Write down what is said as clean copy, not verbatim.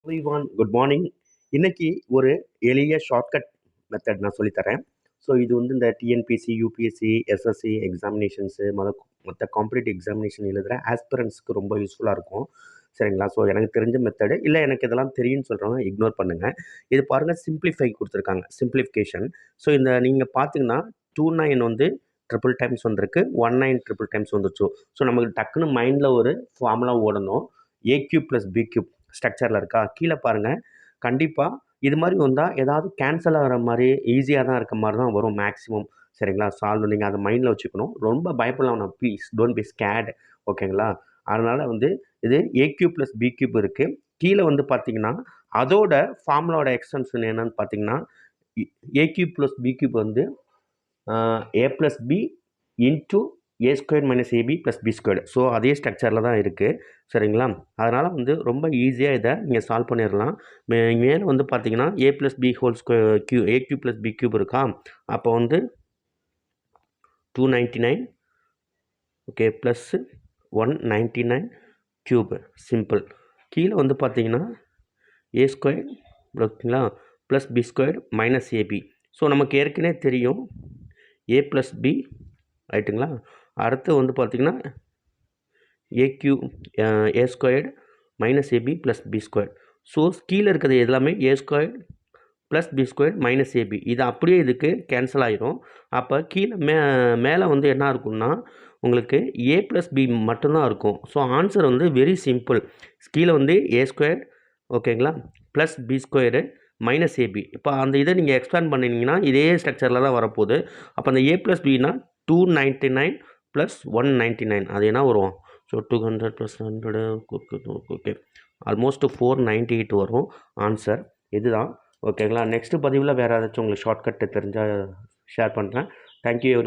Everyone good morning. இன்னைக்கு ஒரு எளிய ஷார்ட்கட் மெத்தட் நான் சொல்லித்தரேன். ஸோ இது வந்து இந்த டிஎன்பிசி, யூபிஎஸ்சி, எஸ்எஸ்சி எக்ஸாமினேஷன்ஸு மற்ற காம்படிட்டிவ் எக்ஸாமினேஷன் எழுதுகிற ஆஸ்பிரன்ஸ்க்கு ரொம்ப யூஸ்ஃபுல்லாக இருக்கும். சரிங்களா? ஸோ எனக்கு தெரிஞ்ச மெத்தடு இல்லை, எனக்கு இதெல்லாம் தெரியும்னு சொல்கிறவங்க இக்னோர் பண்ணுங்கள். இது பாருங்கள், சிம்பிளிஃபை கொடுத்துருக்காங்க, சிம்பிளிஃபிகேஷன். ஸோ இந்த நீங்கள் பார்த்தீங்கன்னா 29 வந்து ட்ரிபிள் டைம்ஸ் வந்திருக்கு, 19 ட்ரிபிள் டைம்ஸ் வந்துருச்சு. ஸோ நமக்கு டக்குன்னு மைண்டில் ஒரு ஃபார்முலா ஓடணும். ஏ கியூப் ப்ளஸ் பி கியூப் ஸ்ட்ரக்சரில் இருக்கா, கீழே பாருங்கள். கண்டிப்பாக இது மாதிரி வந்தால் ஏதாவது கேன்சல் ஆகிற மாதிரி ஈஸியாக தான் இருக்க மாதிரி தான் வரும் மேக்ஸிமம். சரிங்களா? சால்வ் நீங்கள் அதை மைண்டில் வச்சுக்கணும். ரொம்ப பயப்படலாம், நான் ப்ளீஸ் டோன்ட் பி ஸ்கேட். ஓகேங்களா? அதனால் வந்து இது A cube plus B cube இருக்குது. கீழே வந்து பார்த்தீங்கன்னா அதோட ஃபார்முலாவோட எக்ஸ்டென்ஷன் என்னன்னு பார்த்தீங்கன்னா A cube plus B cube வந்து A plus B into A square minus AB plus B square. So அதே ஸ்ட்ரக்சரில் தான் இருக்குது. சரிங்களா? அதனால் வந்து ரொம்ப ஈஸியாக இதை நீங்கள் சால்வ் பண்ணிடலாம். மேலே வந்து பார்த்தீங்கன்னா ஏ ப்ளஸ் பி ஹோல் ஸ்கொயர் ஏ கியூப் ப்ளஸ் பி கியூப் இருக்கா, அப்போ வந்து 299 ஓகே ப்ளஸ் 199 கியூப் சிம்பிள். கீழே வந்து பார்த்தீங்கன்னா ஏ ஸ்கொயர் ஓகேங்களா plus B square minus AB. So நமக்கு ஏற்கனவே தெரியும் ஏ ப்ளஸ் பி ரைட்டுங்களா. அடுத்து வந்து பார்த்திங்கன்னா A squared minus AB plus B square. So கீழே இருக்கிறது எல்லாமே A square plus B square minus AB. இது அப்படியே இதுக்கு கேன்சல் ஆகிரும். அப்போ கீழே மேலே வந்து என்ன இருக்கும்னா உங்களுக்கு ஏ ப்ளஸ் பி மட்டும்தான் இருக்கும். ஸோ ஆன்சர் வந்து வெரி சிம்பிள். கீழே வந்து ஏ ஸ்கொயர் ஓகேங்களா plus B square minus AB. இப்போ அந்த இதை நீங்கள் எக்ஸ்பேண்ட் பண்ணிங்கன்னா இதே ஸ்ட்ரக்சரில் தான் வரப்போகுது. அப்போ அந்த ஏ ப்ளஸ் பின்னா 299 ப்ளஸ் 199 அது என்ன வரும்? ஸோ 200 ப்ளஸ் 100 ஓகே ஆல்மோஸ்ட் 498 வரும் ஆன்சர். இதுதான் ஓகேங்களா. நெக்ஸ்ட் பதிவில் வேறு ஏதாச்சும் உங்களுக்கு ஷார்ட்கட்டு தெரிஞ்சால் ஷேர் பண்ணுறேன். தேங்க்யூ.